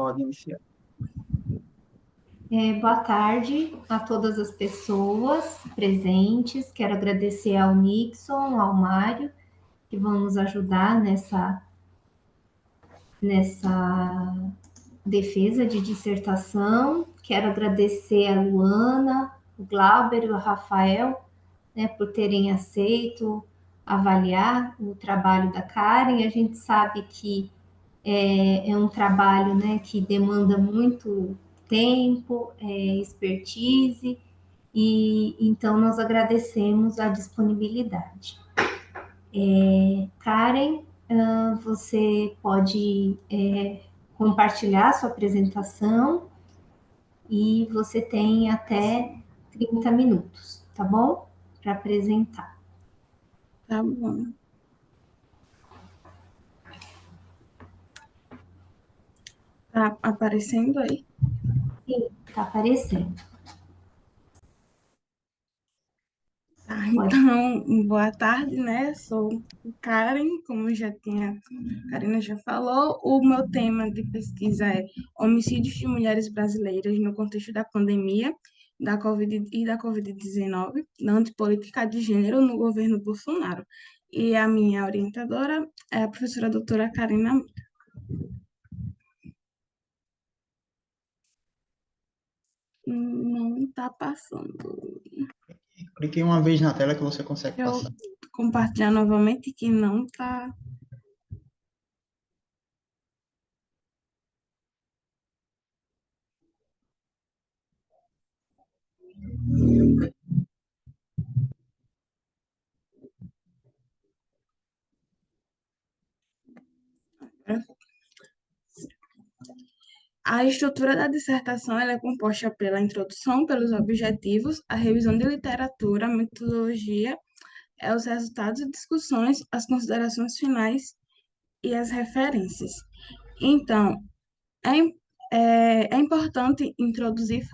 pode iniciar. Boa tarde a todas as pessoas presentes. Quero agradecer ao Nixon, ao Mário, que vão nos ajudar nessa defesa de dissertação. Quero agradecer a Luana, o Glauber e o Rafael, né, por terem aceito avaliar o trabalho da Karen. A gente sabe que é um trabalho, né, que demanda muito tempo, expertise, e então nós agradecemos a disponibilidade. Karen, você pode compartilhar sua apresentação e você tem até 30 minutos, tá bom? Para apresentar. Tá bom. Tá aparecendo aí? Sim, tá aparecendo. Tá, então, boa tarde, né? Sou Karen, como a Karina já falou, o meu tema de pesquisa é homicídios de mulheres brasileiras no contexto da pandemia da Covid-19, na antipolítica de gênero no governo Bolsonaro. E a minha orientadora é a professora doutora Karina. Não está passando. Clique uma vez na tela que você consegue Deixa eu passar. compartilhar novamente que não está. A estrutura da dissertação ela é composta pela introdução, pelos objetivos, a revisão de literatura, a metodologia, os resultados e discussões, as considerações finais e as referências. Então, é, é importante introduzir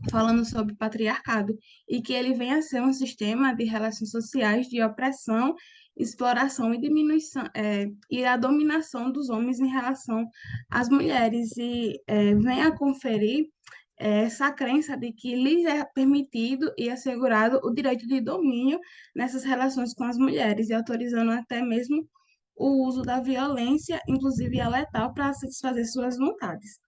falando sobre patriarcado e que ele venha a ser um sistema de relações sociais de opressão, exploração e diminuição e a dominação dos homens em relação às mulheres e venha a conferir essa crença de que lhes é permitido e assegurado o direito de domínio nessas relações com as mulheres e autorizando até mesmo o uso da violência, inclusive a letal, para satisfazer suas vontades.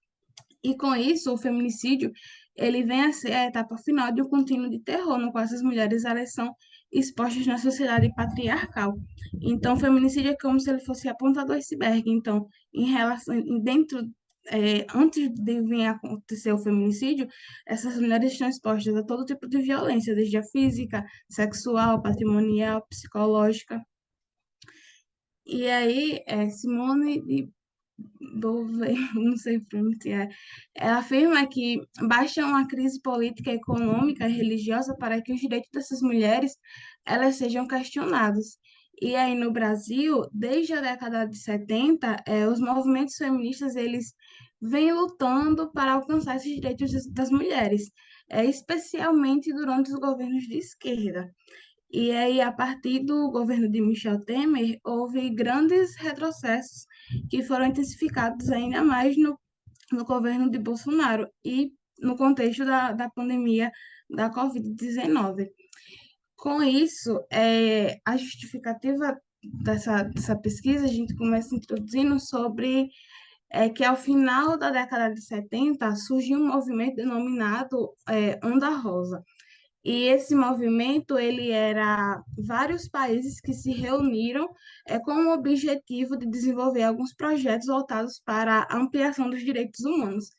E com isso, o feminicídio, ele vem a ser a etapa final de um contínuo de terror, no qual essas mulheres elas são expostas na sociedade patriarcal. Então, o feminicídio é como se ele fosse a ponta do iceberg. Então, em relação, antes de vir a acontecer o feminicídio, essas mulheres estão expostas a todo tipo de violência, desde a física, sexual, patrimonial, psicológica. E aí, Simone de Beauvoir, não sei pronunciar, ela afirma que basta uma crise política, econômica e religiosa para que os direitos dessas mulheres elas sejam questionados. E aí no Brasil, desde a década de 70, os movimentos feministas eles vêm lutando para alcançar esses direitos das mulheres, especialmente durante os governos de esquerda. E aí, a partir do governo de Michel Temer, houve grandes retrocessos que foram intensificados ainda mais no governo de Bolsonaro e no contexto da pandemia da Covid-19. Com isso, a justificativa dessa pesquisa, a gente começa introduzindo sobre que ao final da década de 70 surgiu um movimento denominado Onda Rosa. E esse movimento, ele era vários países que se reuniram com o objetivo de desenvolver alguns projetos voltados para a ampliação dos direitos humanos.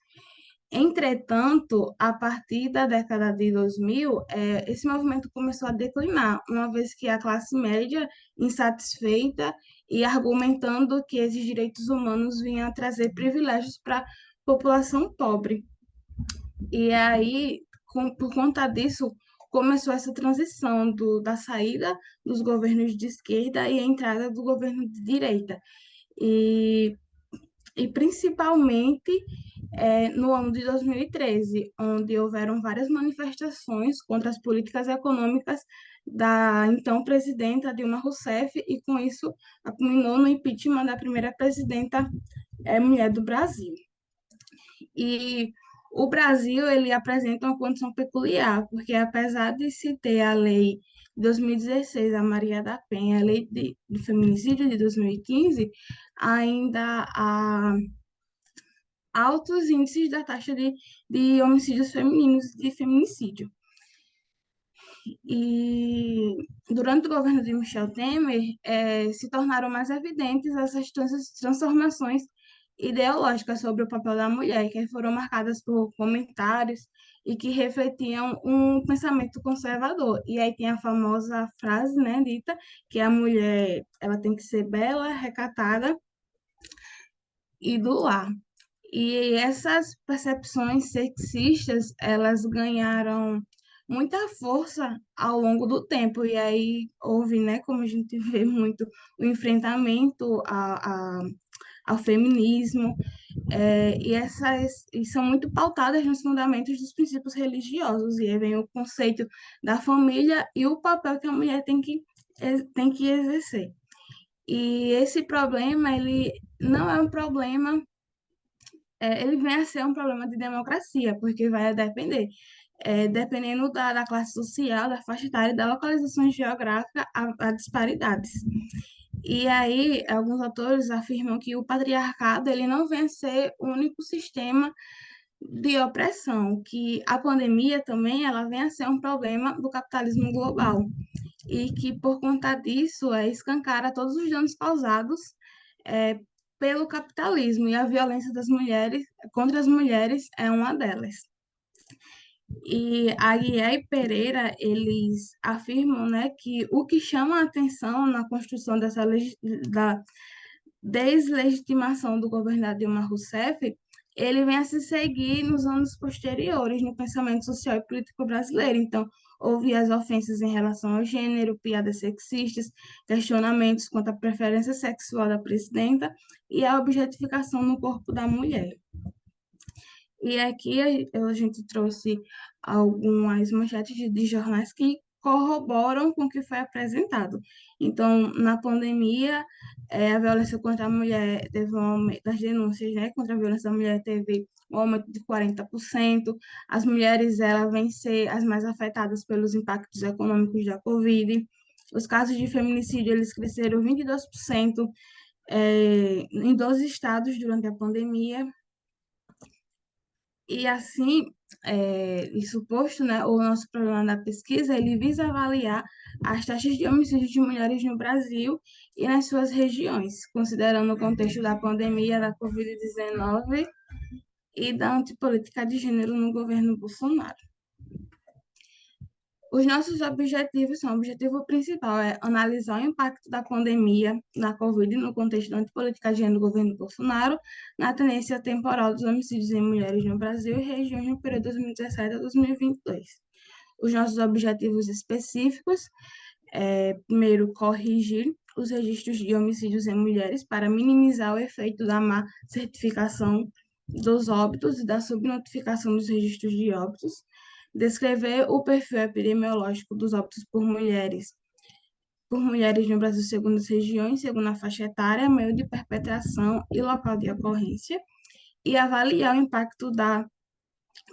Entretanto, a partir da década de 2000, esse movimento começou a declinar, uma vez que a classe média, insatisfeita e argumentando que esses direitos humanos vinham a trazer privilégios para a população pobre. E aí, por conta disso, começou essa transição da saída dos governos de esquerda e a entrada do governo de direita. E, e principalmente no ano de 2013, onde houveram várias manifestações contra as políticas econômicas da então presidenta Dilma Rousseff, e com isso culminou no impeachment da primeira presidenta mulher do Brasil. E o Brasil, ele apresenta uma condição peculiar, porque apesar de se ter a lei de 2016, a Maria da Penha, a lei do feminicídio de 2015, ainda há altos índices da taxa de homicídios femininos, de feminicídio. E durante o governo de Michel Temer, se tornaram mais evidentes essas transformações ideológicas sobre o papel da mulher, que foram marcadas por comentários e que refletiam um pensamento conservador. E aí tem a famosa frase, né, dita, que a mulher ela tem que ser bela, recatada e do lar. E essas percepções sexistas, elas ganharam muita força ao longo do tempo. E aí houve, né, como a gente vê muito, o enfrentamento ao feminismo, e são muito pautadas nos fundamentos dos princípios religiosos. E aí vem o conceito da família e o papel que a mulher tem que exercer. E esse problema, ele não é um problema ele vem a ser um problema de democracia, porque vai depender, dependendo da classe social, da faixa etária e da localização geográfica, há disparidades. E aí, alguns autores afirmam que o patriarcado ele não vem a ser o único sistema de opressão, que a pandemia também ela vem a ser um problema do capitalismo global e que, por conta disso, escancara todos os danos causados é, pelo capitalismo, e a violência das mulheres contra as mulheres é uma delas. E Aguiar e Pereira, eles afirmam, né, que o que chama a atenção na construção da deslegitimação do governo Dilma Rousseff, ele vem a se seguir nos anos posteriores no pensamento social e político brasileiro. Então, houve as ofensas em relação ao gênero, piadas sexistas, questionamentos quanto à preferência sexual da presidenta e a objetificação no corpo da mulher. E aqui a gente trouxe algumas manchetes de jornais que corroboram com o que foi apresentado. Então, na pandemia, a violência contra a mulher teve um aumento, das denúncias, né, contra a violência da mulher teve um aumento de 40%. As mulheres, elas vêm ser as mais afetadas pelos impactos econômicos da Covid. Os casos de feminicídio, eles cresceram 22%, em 12 estados durante a pandemia. E assim, isso posto, né, o nosso programa da pesquisa, ele visa avaliar as taxas de homicídio de mulheres no Brasil e nas suas regiões, considerando o contexto da pandemia da Covid-19 e da antipolítica de gênero no governo Bolsonaro. Os nossos objetivos são: o objetivo principal é analisar o impacto da pandemia na Covid no contexto da antipolítica de gênero do governo Bolsonaro, na tendência temporal dos homicídios em mulheres no Brasil e regiões no período 2017 a 2022. Os nossos objetivos específicos primeiro, corrigir os registros de homicídios em mulheres para minimizar o efeito da má certificação dos óbitos e da subnotificação dos registros de óbitos, descrever o perfil epidemiológico dos óbitos por mulheres no Brasil segundo as regiões, segundo a faixa etária, meio de perpetração e local de ocorrência, e avaliar o impacto da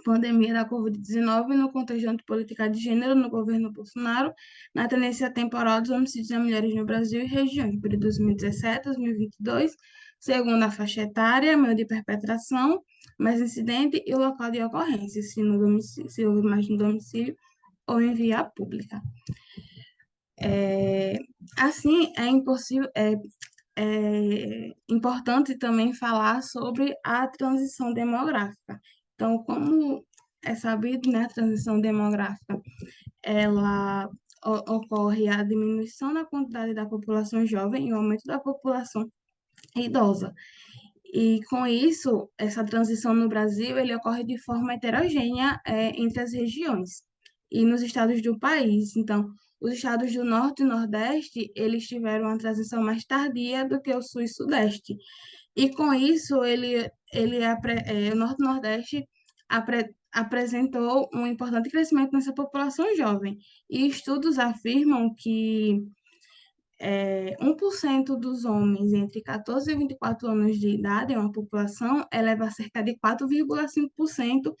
pandemia da Covid-19 no contexto de política de gênero no governo Bolsonaro, na tendência temporal dos homicídios de mulheres no Brasil e regiões, por 2017 a 2022, segundo a faixa etária, meio de perpetração, mais incidente e o local de ocorrência, se houve mais no domicílio ou em via pública. Assim, é importante também falar sobre a transição demográfica. Então, como é sabido, né, a transição demográfica, ela ocorre a diminuição na quantidade da população jovem e o aumento da população idosa. E com isso, essa transição no Brasil, ele ocorre de forma heterogênea, entre as regiões e nos estados do país. Então, os estados do Norte e Nordeste, eles tiveram uma transição mais tardia do que o Sul e Sudeste. E com isso, o Norte e Nordeste apresentou um importante crescimento nessa população jovem. E estudos afirmam que 1% dos homens entre 14 e 24 anos de idade em uma população eleva a cerca de 4,5%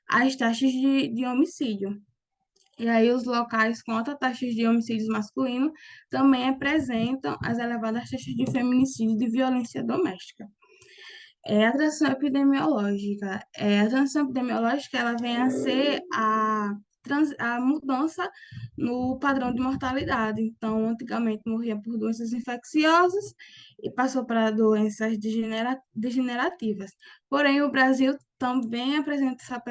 as taxas de homicídio. E aí, os locais com altas taxas de homicídios masculinos também apresentam as elevadas taxas de feminicídio e de violência doméstica. A transição epidemiológica. A transição epidemiológica ela vem a ser a mudança no padrão de mortalidade. Então, antigamente morria por doenças infecciosas e passou para doenças degenerativas. Porém, o Brasil também apresenta essa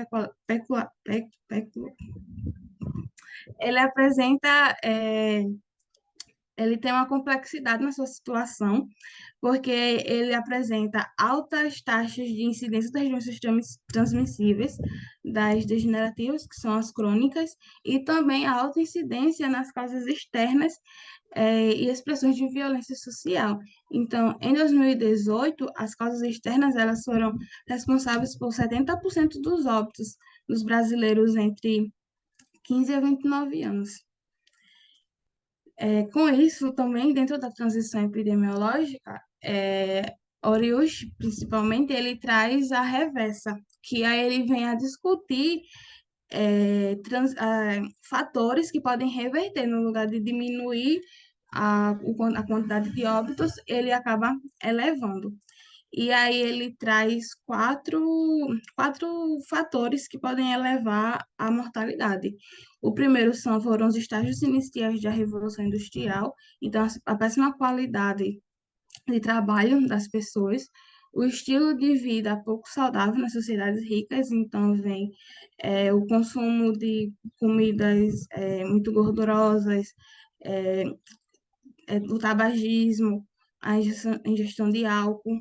ele apresenta, ele tem uma complexidade na sua situação, porque ele apresenta altas taxas de incidência das doenças transmissíveis, das degenerativas, que são as crônicas, e também a alta incidência nas causas externas, e expressões de violência social. Então, em 2018, as causas externas elas foram responsáveis por 70% dos óbitos dos brasileiros entre 15 a 29 anos. Com isso, também, dentro da transição epidemiológica, Oriush, principalmente, ele traz a reversa, que aí ele vem a discutir fatores que podem reverter, no lugar de diminuir a quantidade de óbitos, ele acaba elevando. E aí ele traz quatro fatores que podem elevar a mortalidade. O primeiro foram os estágios iniciais da Revolução Industrial, então a péssima qualidade de trabalho das pessoas, o estilo de vida pouco saudável nas sociedades ricas, então vem o consumo de comidas muito gordurosas, é, o tabagismo, a ingestão de álcool,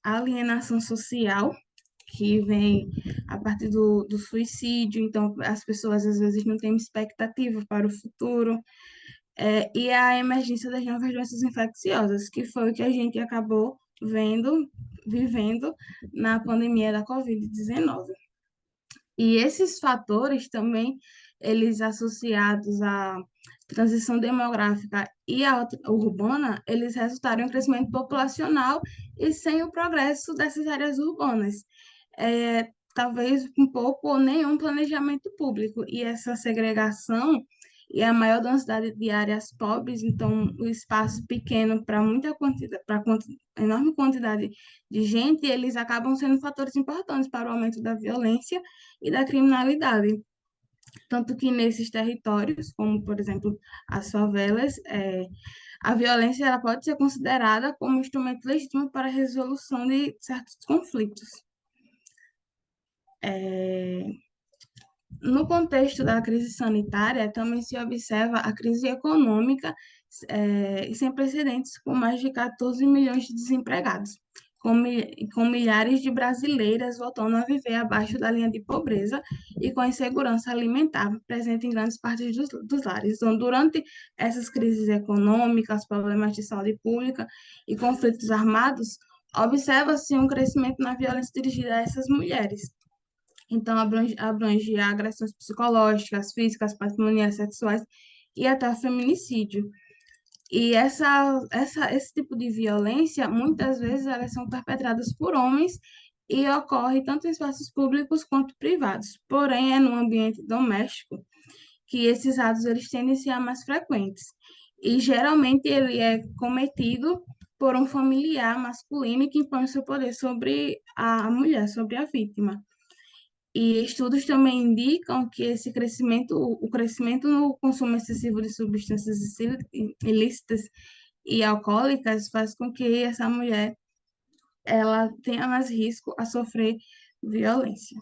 alienação social, que vem a partir do suicídio, então as pessoas às vezes não têm expectativa para o futuro, e a emergência das novas doenças infecciosas, que foi o que a gente acabou vivendo na pandemia da Covid-19. E esses fatores também, eles associados à transição demográfica e à urbana, eles resultaram em um crescimento populacional e sem o progresso dessas áreas urbanas. Talvez um pouco ou nenhum planejamento público. E essa segregação e a maior densidade de áreas pobres, então o espaço pequeno para muita quantidade, para enorme quantidade de gente, eles acabam sendo fatores importantes para o aumento da violência e da criminalidade. Tanto que nesses territórios, como por exemplo as favelas, a violência ela pode ser considerada como um instrumento legítimo para a resolução de certos conflitos. No contexto da crise sanitária, também se observa a crise econômica sem precedentes, com mais de 14 milhões de desempregados, com milhares de brasileiras voltando a viver abaixo da linha de pobreza e com a insegurança alimentar presente em grandes partes dos lares. Então, durante essas crises econômicas, problemas de saúde pública e conflitos armados, observa-se um crescimento na violência dirigida a essas mulheres. Então, abrange agressões psicológicas, físicas, patrimoniais, sexuais e até o feminicídio. E esse tipo de violência, muitas vezes, elas são perpetradas por homens e ocorre tanto em espaços públicos quanto privados. Porém, é no ambiente doméstico que esses atos eles tendem a ser mais frequentes. E, geralmente, ele é cometido por um familiar masculino que impõe o seu poder sobre a mulher, sobre a vítima. E estudos também indicam que esse crescimento, o crescimento no consumo excessivo de substâncias ilícitas e alcoólicas faz com que essa mulher ela tenha mais risco a sofrer violência.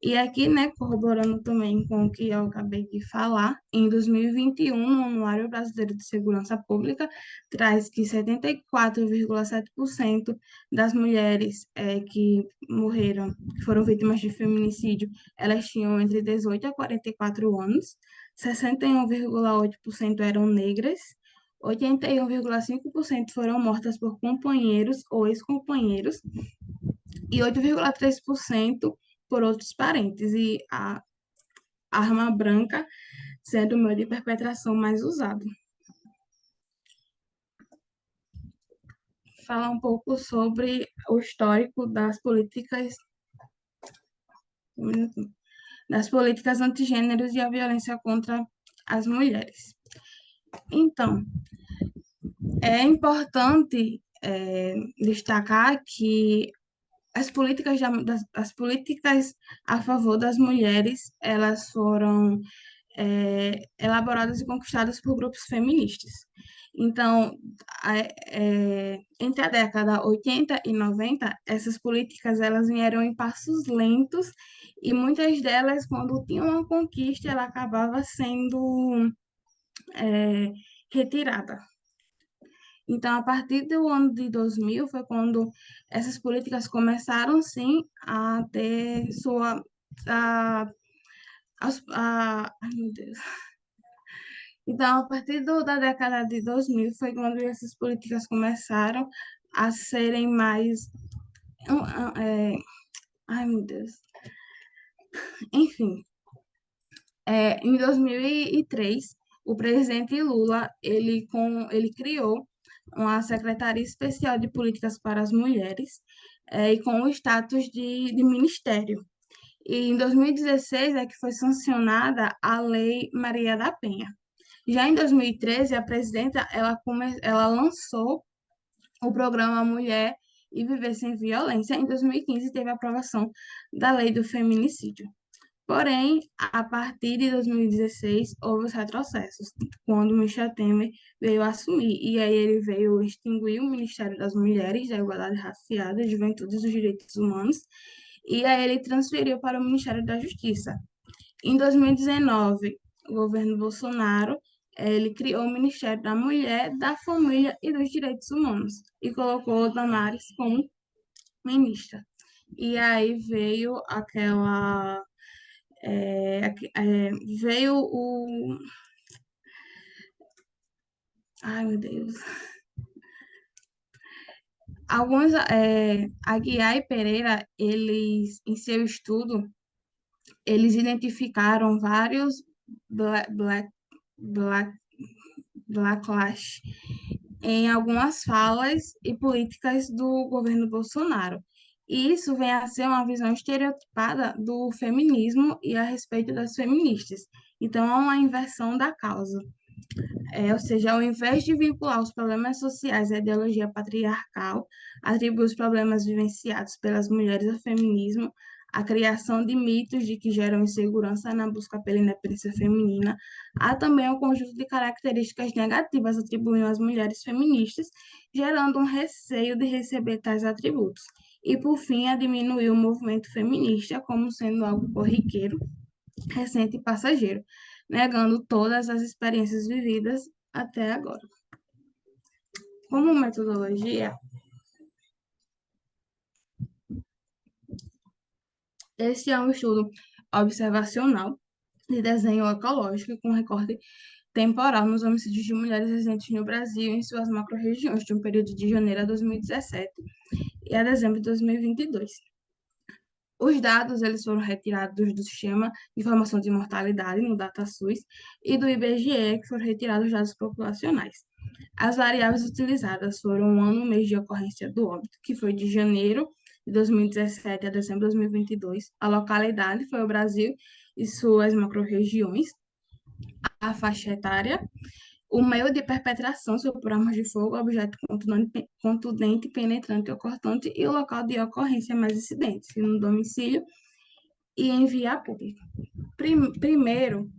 E aqui, né, corroborando também com o que eu acabei de falar, em 2021, no Anuário Brasileiro de Segurança Pública traz que 74,7% das mulheres que morreram, que foram vítimas de feminicídio, elas tinham entre 18 a 44 anos, 61,8% eram negras, 81,5% foram mortas por companheiros ou ex-companheiros e 8,3% por outros parentes. E a arma branca sendo o meio de perpetração mais usado. Falar um pouco sobre o histórico das políticas antigêneros e a violência contra as mulheres. Então, é importante destacar que as políticas a favor das mulheres, elas foram elaboradas e conquistadas por grupos feministas. Então, entre a década 80 e 90, essas políticas elas vieram em passos lentos e muitas delas, quando tinham uma conquista, ela acabava sendo retirada. Então, a partir do ano de 2000 foi quando essas políticas começaram, sim, a ter sua... ai, meu Deus. Então, a partir da década de 2000 foi quando essas políticas começaram a serem mais... ai, meu Deus. Enfim, em 2003, o presidente Lula, ele criou uma Secretaria Especial de Políticas para as Mulheres, e com o status de ministério. E em 2016 é que foi sancionada a Lei Maria da Penha. Já em 2013, a presidenta ela lançou o programa Mulher e Viver Sem Violência. Em 2015, teve a aprovação da Lei do Feminicídio. Porém, a partir de 2016, houve os retrocessos, quando Michel Temer veio assumir. E aí ele veio extinguir o Ministério das Mulheres, da Igualdade Racial, da Juventude e dos Direitos Humanos. E aí ele transferiu para o Ministério da Justiça. Em 2019, o governo Bolsonaro, ele criou o Ministério da Mulher, da Família e dos Direitos Humanos e colocou Damares como ministra. E aí veio veio o... Ai, meu Deus. Aguiar e Pereira, eles, em seu estudo, eles identificaram vários black, backlash em algumas falas e políticas do governo Bolsonaro. E isso vem a ser uma visão estereotipada do feminismo e a respeito das feministas. Então, é uma inversão da causa. Ou seja, ao invés de vincular os problemas sociais à ideologia patriarcal, atribui os problemas vivenciados pelas mulheres ao feminismo, a criação de mitos de que geram insegurança na busca pela independência feminina, há também um conjunto de características negativas atribuídas às mulheres feministas, gerando um receio de receber tais atributos. E, por fim, a diminuir o movimento feminista como sendo algo corriqueiro, recente e passageiro, negando todas as experiências vividas até agora. Como metodologia, esse é um estudo observacional de desenho ecológico com recorte temporal nos homicídios de mulheres residentes no Brasil em suas macro-regiões, de um período de janeiro de 2017 e a dezembro de 2022. Os dados eles foram retirados do Sistema de Informação de Mortalidade, no DataSUS, e do IBGE, que foram retirados os dados populacionais. As variáveis utilizadas foram o ano e mês de ocorrência do óbito, que foi de janeiro de 2017 a dezembro de 2022. A localidade foi o Brasil e suas macro-regiões. A faixa etária, o meio de perpetração, se for por armas de fogo, objeto contundente, penetrante ou cortante, e o local de ocorrência mais incidente, no domicílio e em via pública. Primeiro,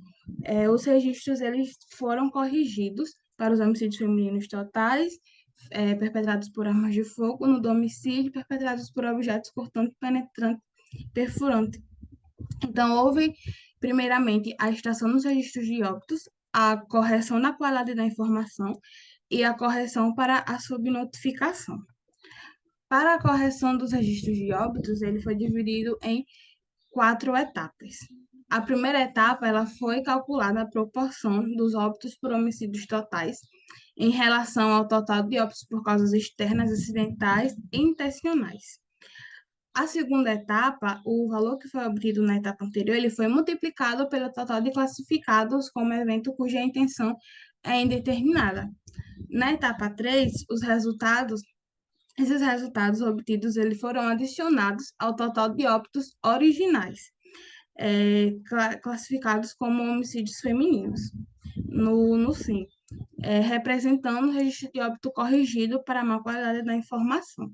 os registros eles foram corrigidos para os homicídios femininos totais, perpetrados por armas de fogo, no domicílio, perpetrados por objetos cortantes, penetrantes, perfurantes. Então, houve, primeiramente, a extração nos registros de óbitos, a correção da qualidade da informação e a correção para a subnotificação. Para a correção dos registros de óbitos, ele foi dividido em 4 etapas. A primeira etapa, ela foi calculada a proporção dos óbitos por homicídios totais em relação ao total de óbitos por causas externas, acidentais e intencionais. A segunda etapa, o valor que foi obtido na etapa anterior, ele foi multiplicado pelo total de classificados como evento cuja intenção é indeterminada. Na etapa 3, esses resultados obtidos eles foram adicionados ao total de óbitos originais, classificados como homicídios femininos, no SIM, representando o registro de óbito corrigido para a má qualidade da informação.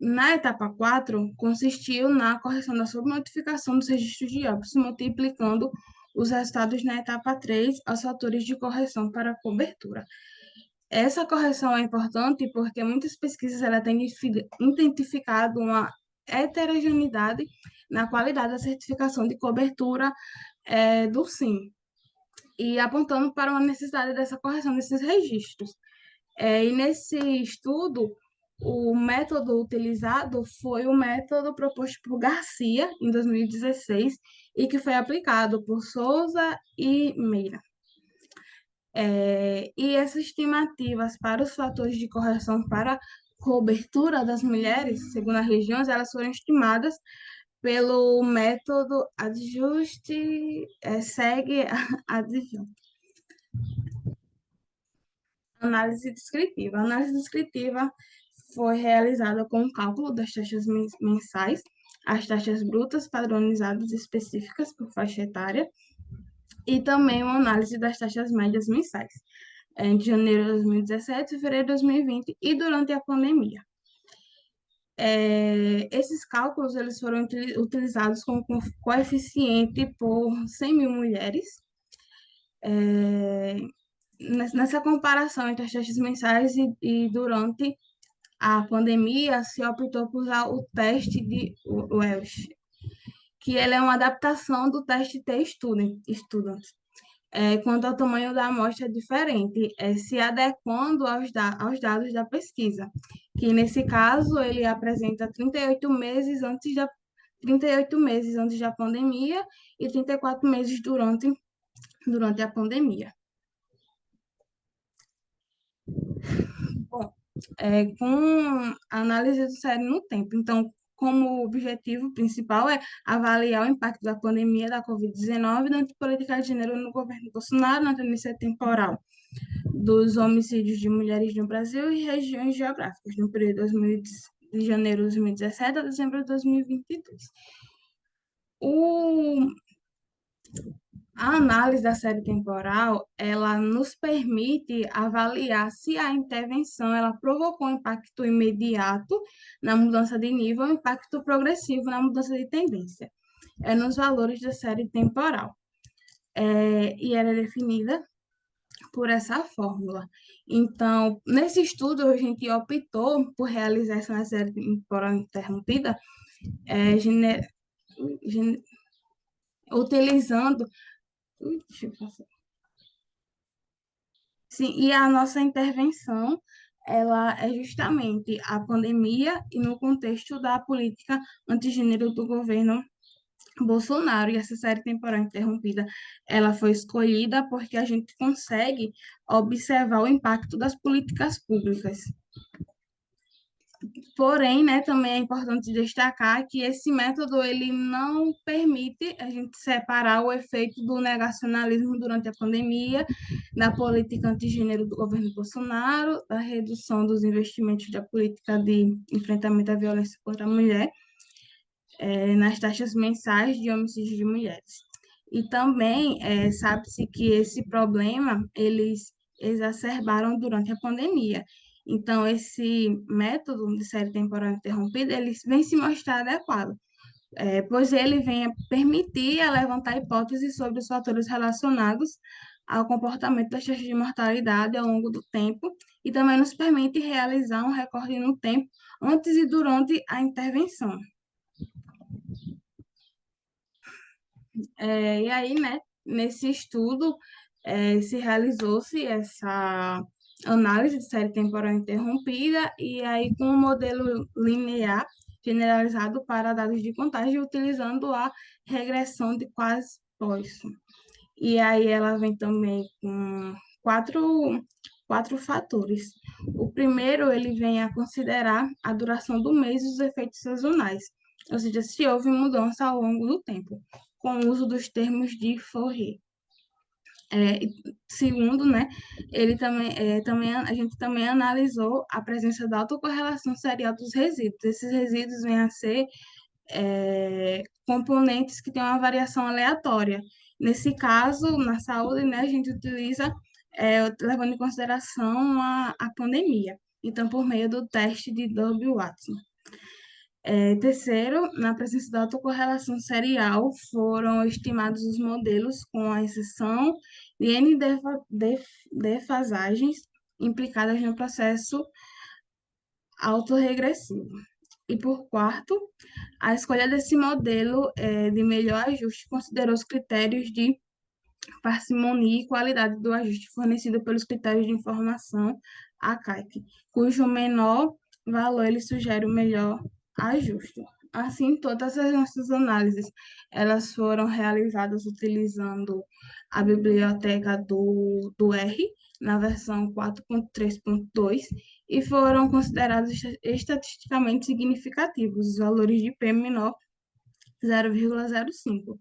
Na etapa 4, consistiu na correção da subnotificação dos registros de óbitos, multiplicando os resultados na etapa 3 aos fatores de correção para a cobertura. Essa correção é importante porque muitas pesquisas ela têm identificado uma heterogeneidade na qualidade da certificação de cobertura do SIM, e apontando para uma necessidade dessa correção desses registros. E nesse estudo, o método utilizado foi o método proposto por Garcia, em 2016, e que foi aplicado por Souza e Meira. E essas estimativas para os fatores de correção para a cobertura das mulheres, segundo as regiões, elas foram estimadas pelo método ajuste, segue adjunto. Análise descritiva. A análise descritiva foi realizada com o cálculo das taxas mensais, as taxas brutas padronizadas específicas por faixa etária, e também uma análise das taxas médias mensais, de janeiro de 2017 e fevereiro de 2020 e durante a pandemia. Esses cálculos eles foram utilizados como coeficiente por 100 mil mulheres. Nessa comparação entre as taxas mensais e durante a pandemia, se optou por usar o teste de Welsh, que ele é uma adaptação do teste T-Student, quanto ao tamanho da amostra diferente, se adequando aos dados da pesquisa, que nesse caso ele apresenta 38 meses antes da pandemia e 34 meses durante a pandemia. Bom, com a análise do série no tempo. Então, como objetivo principal é avaliar o impacto da pandemia da Covid-19 na política de gênero no governo Bolsonaro, na tendência temporal dos homicídios de mulheres no Brasil e regiões geográficas, no período de janeiro de 2017 a dezembro de 2022. A análise da série temporal, ela nos permite avaliar se a intervenção ela provocou um impacto imediato na mudança de nível, um impacto progressivo na mudança de tendência, nos valores da série temporal. E ela é definida por essa fórmula. Então, nesse estudo, a gente optou por realizar essa série temporal interrompida, utilizando. Deixa eu passar. Sim, e a nossa intervenção, ela é justamente a pandemia e no contexto da política antigênero do governo Bolsonaro. E essa série temporal interrompida, ela foi escolhida porque a gente consegue observar o impacto das políticas públicas. Porém, né, também é importante destacar que esse método ele não permite a gente separar o efeito do negacionalismo durante a pandemia, da política antigênero do governo Bolsonaro, da redução dos investimentos da política de enfrentamento à violência contra a mulher, nas taxas mensais de homicídio de mulheres. E também sabe-se que esse problema eles exacerbaram durante a pandemia. Então, esse método de série temporal interrompida, ele vem se mostrar adequado, pois ele vem permitir levantar hipóteses sobre os fatores relacionados ao comportamento das taxas de mortalidade ao longo do tempo e também nos permite realizar um recorde no tempo antes e durante a intervenção. E aí, né, nesse estudo, se realizou-se essa análise de série temporal interrompida, e aí com um modelo linear generalizado para dados de contagem, utilizando a regressão de Quasi-Poisson. E aí ela vem também com quatro fatores. O primeiro, ele vem a considerar a duração do mês e os efeitos sazonais, ou seja, se houve mudança ao longo do tempo, com o uso dos termos de Fourier. Segundo, né, ele também, a gente também analisou a presença da autocorrelação serial dos resíduos. Esses resíduos vêm a ser componentes que têm uma variação aleatória. Nesse caso, na saúde, né, a gente utiliza, levando em consideração a pandemia, então, por meio do teste de Dolby-Watson. Terceiro, na presença da autocorrelação serial, foram estimados os modelos com a exceção de N defasagens implicadas no processo autorregressivo. E por quarto, a escolha desse modelo de melhor ajuste considerou os critérios de parcimonia e qualidade do ajuste fornecido pelos critérios de informação ACAIC, cujo menor valor ele sugere o melhor ajuste. Assim, todas as nossas análises elas foram realizadas utilizando a biblioteca do R, na versão 4.3.2, e foram considerados estatisticamente significativos os valores de P menor 0,05.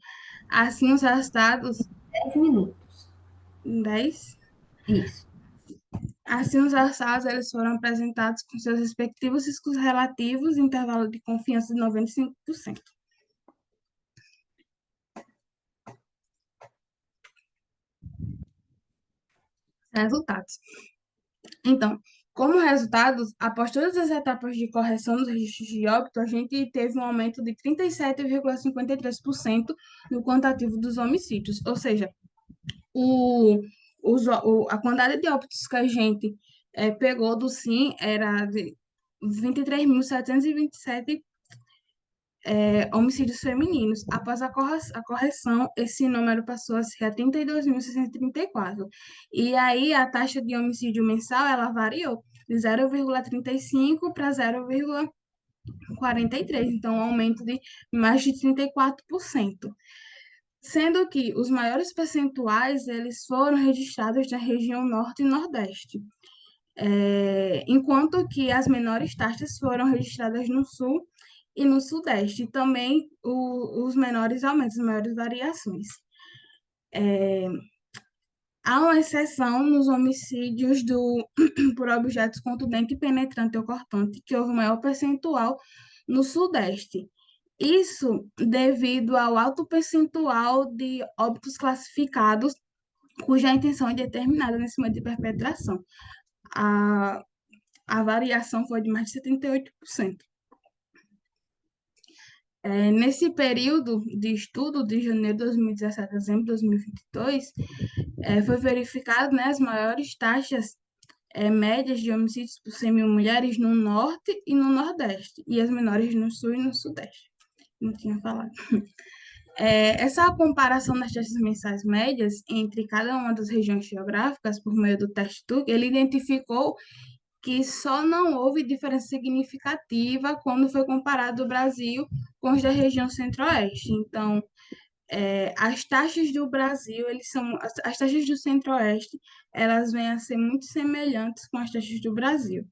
Assim, os resultados 10 minutos. 10. Isso. Assim, os resultados eles foram apresentados com seus respectivos riscos relativos, intervalo de confiança de 95%. Resultados. Então, como resultados, após todas as etapas de correção dos registros de óbito, a gente teve um aumento de 37,53% no quantitativo dos homicídios, ou seja, a quantidade de óbitos que a gente pegou do SIM era de 23.727 homicídios femininos. Após a correção, esse número passou a ser 32.634. E aí, a taxa de homicídio mensal, ela variou de 0,35 para 0,43. Então, um aumento de mais de 34%. Sendo que os maiores percentuais, eles foram registrados na região norte e nordeste. Enquanto que as menores taxas foram registradas no sul e no sudeste, e também os menores aumentos, as maiores variações. Há uma exceção nos homicídios por objetos contundentes, penetrante ou cortante, que houve maior percentual no sudeste. Isso devido ao alto percentual de óbitos classificados cuja intenção é determinada nesse momento de perpetração. A variação foi de mais de 78%. Nesse período de estudo, de janeiro de 2017 a dezembro de 2022, foi verificado, né, as maiores taxas médias de homicídios por 100 mil mulheres no norte e no nordeste, e as menores no sul e no sudeste. Não tinha falado. Essa comparação das taxas mensais médias entre cada uma das regiões geográficas, por meio do teste TUC, ele identificou que só não houve diferença significativa quando foi comparado o Brasil com os da região centro-oeste. Então, as taxas do Brasil, as taxas do centro-oeste, elas vêm a ser muito semelhantes com as taxas do Brasil.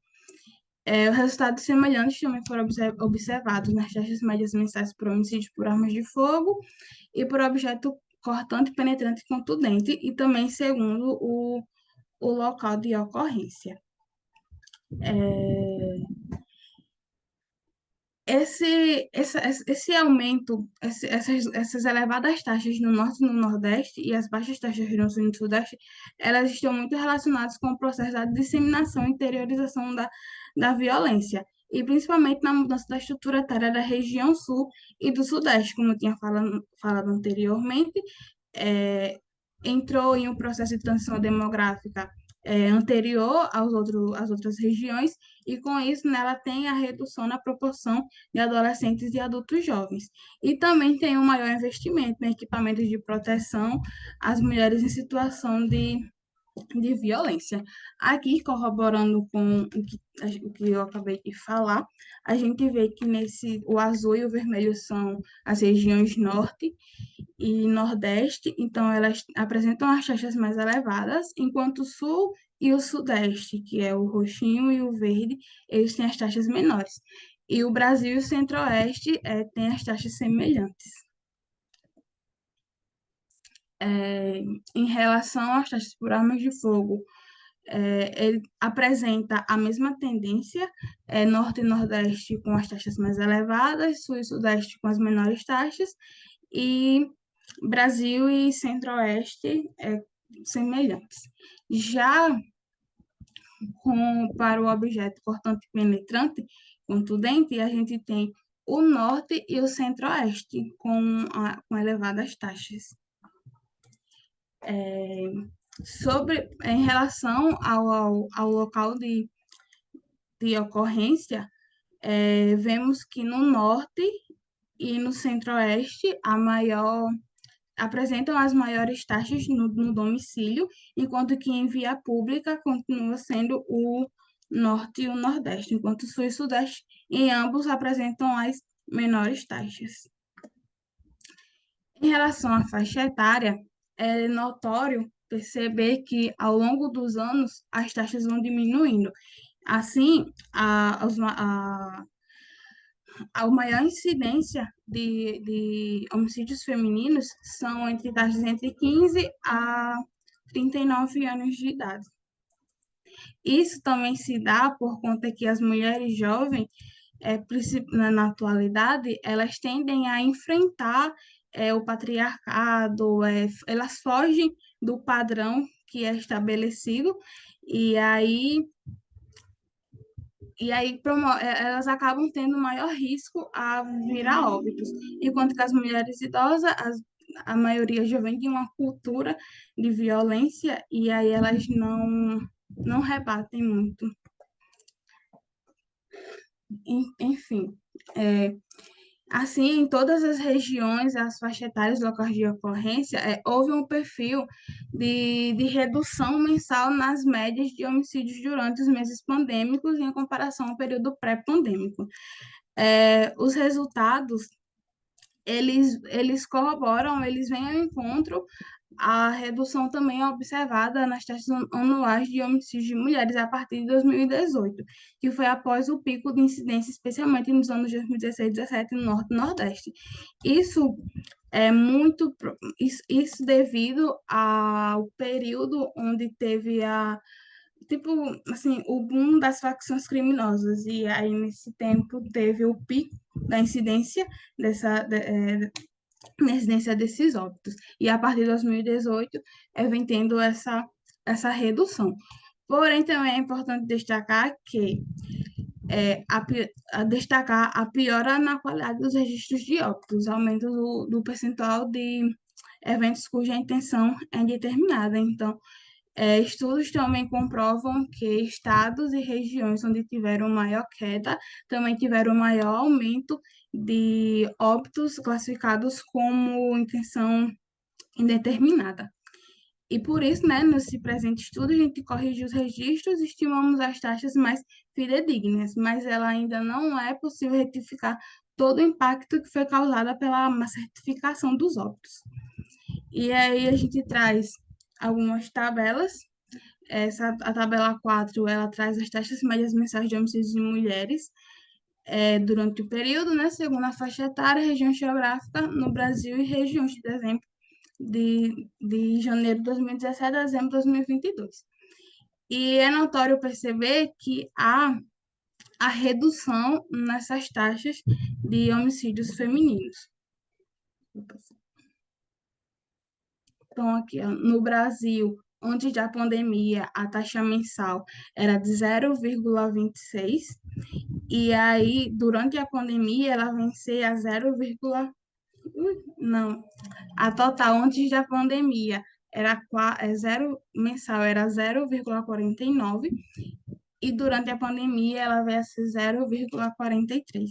Os resultados semelhantes também foram observados nas taxas médias mensais por homicídio por armas de fogo e por objeto cortante, penetrante e contundente, e também segundo o local de ocorrência. Esse aumento, essas elevadas taxas no norte e no nordeste e as baixas taxas no sul e no sudeste, elas estão muito relacionadas com o processo da disseminação e interiorização da violência, e principalmente na mudança da estrutura etária da região sul e do sudeste, como eu tinha falado anteriormente, entrou em um processo de transição demográfica anterior às outras regiões, e com isso, né, ela tem a redução na proporção de adolescentes e adultos jovens. E também tem um maior investimento em equipamentos de proteção às mulheres em situação de violência. Aqui, corroborando com o que eu acabei de falar, a gente vê que o azul e o vermelho são as regiões norte e nordeste, então elas apresentam as taxas mais elevadas, enquanto o sul e o Sudeste, que é o roxinho e o verde, eles têm as taxas menores. E o Brasil e o Centro-Oeste têm as taxas semelhantes. Em relação às taxas por armas de fogo, ele apresenta a mesma tendência, Norte e Nordeste com as taxas mais elevadas, Sul e Sudeste com as menores taxas, e Brasil e Centro-Oeste semelhantes. Já para o objeto cortante penetrante, contundente, a gente tem o Norte e o Centro-Oeste com elevadas taxas. Em relação ao local de ocorrência, vemos que no Norte e no Centro-Oeste apresentam as maiores taxas no domicílio, enquanto que em via pública continua sendo o Norte e o Nordeste, enquanto o Sul e o Sudeste, em ambos, apresentam as menores taxas. Em relação à faixa etária, é notório perceber que, ao longo dos anos, as taxas vão diminuindo. Assim, a maior incidência de homicídios femininos são entre taxas entre 15 a 39 anos de idade. Isso também se dá por conta que as mulheres jovens, na atualidade, elas tendem a enfrentar o patriarcado, elas fogem do padrão que é estabelecido, e aí elas acabam tendo maior risco a vir a óbitos, enquanto que as mulheres idosas, a maioria já vem de uma cultura de violência e aí elas não rebatem muito. Enfim, assim, em todas as regiões, as faixas etárias locais de ocorrência, houve um perfil de redução mensal nas médias de homicídios durante os meses pandêmicos em comparação ao período pré-pandêmico. Os resultados, eles corroboram, eles vêm ao encontro a redução também é observada nas taxas anuais de homicídios de mulheres a partir de 2018, que foi após o pico de incidência, especialmente nos anos de 2016 e 2017 no Norte e Nordeste. Isso é muito isso devido ao período onde teve o boom das facções criminosas, e aí nesse tempo teve o pico da incidência na residência desses óbitos. E a partir de 2018, vem tendo essa redução. Porém, também é importante destacar que destacar a piora na qualidade dos registros de óbitos, aumento do percentual de eventos cuja intenção é indeterminada. Então, estudos também comprovam que estados e regiões onde tiveram maior queda também tiveram maior aumento de óbitos classificados como intenção indeterminada. E por isso, né, nesse presente estudo, a gente corrigiu os registros e estimamos as taxas mais fidedignas, mas ela ainda não é possível retificar todo o impacto que foi causado pela má certificação dos óbitos. E aí a gente traz algumas tabelas. A tabela 4, ela traz as taxas médias mensais de homicídios de mulheres durante o período, né, segundo a faixa etária, região geográfica no Brasil e regiões de dezembro de janeiro de 2017 a dezembro de 2022. E é notório perceber que há a redução nessas taxas de homicídios femininos. Então, aqui, ó, no Brasil, antes da pandemia, a taxa mensal era de 0,26, e aí, durante a pandemia, ela vem ser a 0, não, a total antes da pandemia era mensal era 0,49 e durante a pandemia ela veio a ser 0,43.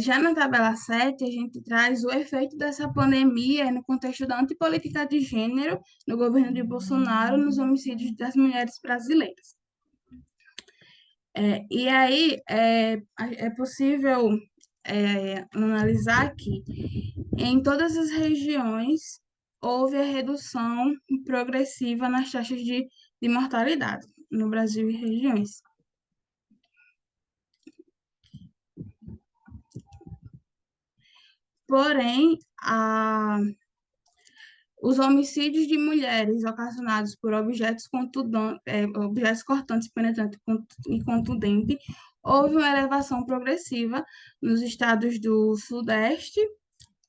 Já na tabela 7, a gente traz o efeito dessa pandemia no contexto da antipolítica de gênero no governo de Bolsonaro nos homicídios das mulheres brasileiras. E aí é possível analisar que em todas as regiões houve a redução progressiva nas taxas de mortalidade no Brasil e regiões. Porém, os homicídios de mulheres ocasionados por objetos cortantes, penetrantes e contundentes, houve uma elevação progressiva nos estados do Sudeste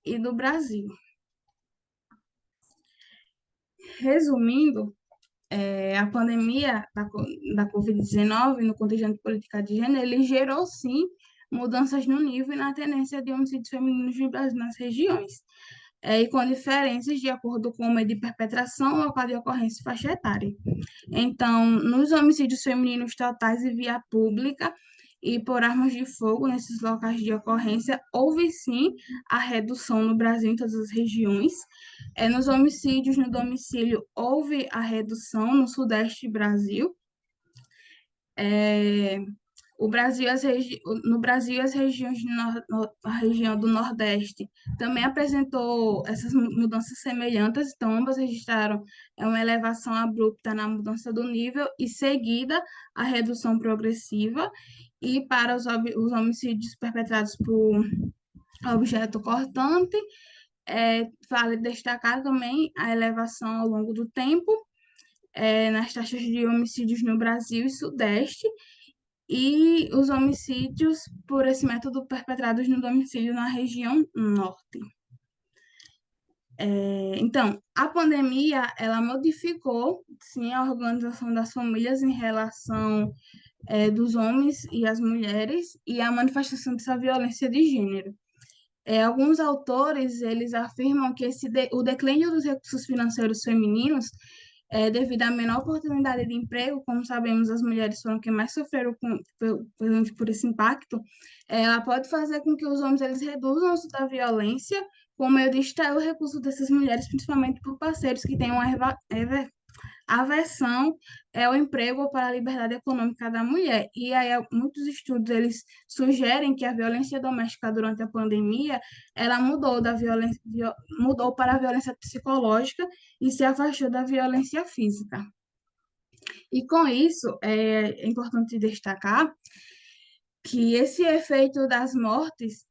e do Brasil. Resumindo, a pandemia da Covid-19 no contingente de política de gênero, ele gerou, sim, mudanças no nível e na tendência de homicídios femininos no Brasil nas regiões, e com diferenças de acordo com o meio de perpetração, local de ocorrência e faixa etária. Então, nos homicídios femininos totais e via pública e por armas de fogo nesses locais de ocorrência, houve sim a redução no Brasil em todas as regiões. Nos homicídios no domicílio, houve a redução no Sudeste do Brasil. No Brasil, as regiões a região do Nordeste também apresentou essas mudanças semelhantes, então ambas registraram uma elevação abrupta na mudança do nível e seguida a redução progressiva, e para os homicídios perpetrados por objeto cortante, vale destacar também a elevação ao longo do tempo nas taxas de homicídios no Brasil e Sudeste, e os homicídios por esse método perpetrados no domicílio na região norte. Então, a pandemia, ela modificou, sim, a organização das famílias em relação dos homens e as mulheres e a manifestação dessa violência de gênero. Alguns autores, eles afirmam que o declínio dos recursos financeiros femininos devido à menor oportunidade de emprego, como sabemos, as mulheres foram quem mais sofreram por esse impacto, ela pode fazer com que os homens eles reduzam o uso da violência com meio de extrair o recurso dessas mulheres, principalmente por parceiros que têm uma aversão ao emprego ou para a liberdade econômica da mulher. E aí, muitos estudos eles sugerem que a violência doméstica durante a pandemia, ela mudou para a violência psicológica e se afastou da violência física. E com isso, é importante destacar que esse efeito das mortes,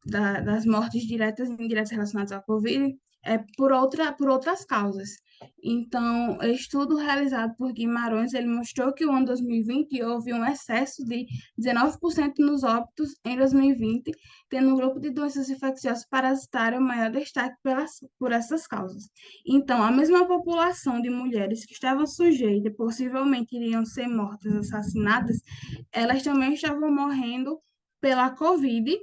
das mortes diretas e indiretas relacionadas à Covid, por outras causas. Então, estudo realizado por Guimarães, ele mostrou que o ano 2020 houve um excesso de 19% nos óbitos em 2020, tendo um grupo de doenças infecciosas parasitárias o maior destaque por essas causas. Então, a mesma população de mulheres que estavam sujeitas, possivelmente iriam ser mortas, assassinadas, elas também estavam morrendo pela Covid,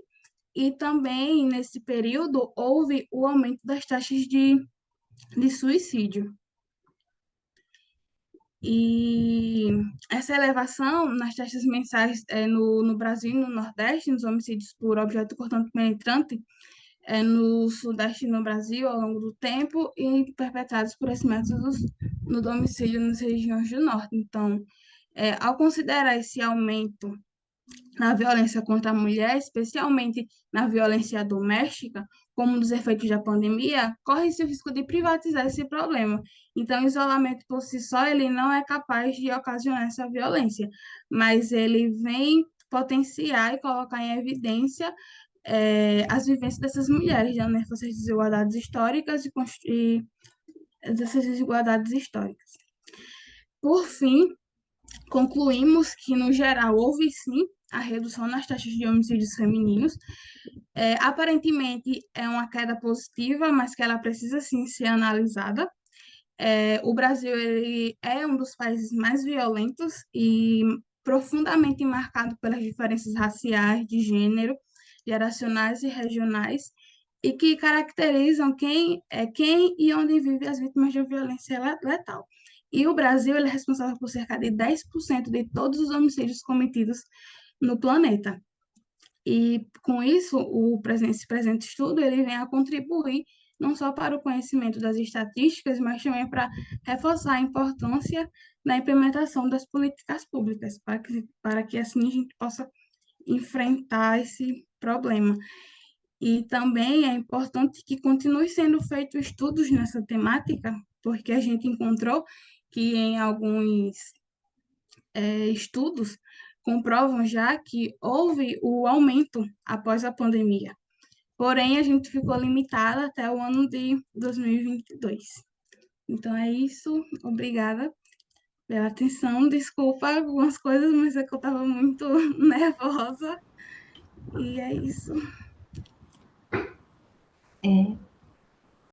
e também, nesse período, houve o aumento das taxas de suicídio. E essa elevação nas taxas mensais no Brasil e no Nordeste, nos homicídios por objeto cortante penetrante, no Sudeste e no Brasil ao longo do tempo, e perpetrados por esses métodos no domicílio nas regiões do Norte. Então, ao considerar esse aumento na violência contra a mulher, especialmente na violência doméstica, como um dos efeitos da pandemia, corre-se o risco de privatizar esse problema. Então, o isolamento por si só, ele não é capaz de ocasionar essa violência, mas ele vem potenciar e colocar em evidência as vivências dessas mulheres, dando ênfase às desigualdades históricas e dessas desigualdades históricas. Por fim, concluímos que, no geral, houve sim a redução nas taxas de homicídios femininos. Aparentemente, é uma queda positiva, mas que ela precisa sim ser analisada. O Brasil ele é um dos países mais violentos e profundamente marcado pelas diferenças raciais, de gênero, geracionais e regionais, e que caracterizam quem e onde vivem as vítimas de violência letal. E o Brasil ele é responsável por cerca de 10% de todos os homicídios cometidos no planeta. E, com isso, esse presente estudo ele vem a contribuir não só para o conhecimento das estatísticas, mas também para reforçar a importância da implementação das políticas públicas, para que assim a gente possa enfrentar esse problema. E também é importante que continue sendo feito estudos nessa temática, porque a gente encontrou que em alguns estudos comprovam já que houve o aumento após a pandemia. Porém, a gente ficou limitada até o ano de 2022. Então é isso. Obrigada pela atenção. Desculpa algumas coisas, mas é que eu estava muito nervosa. E é isso.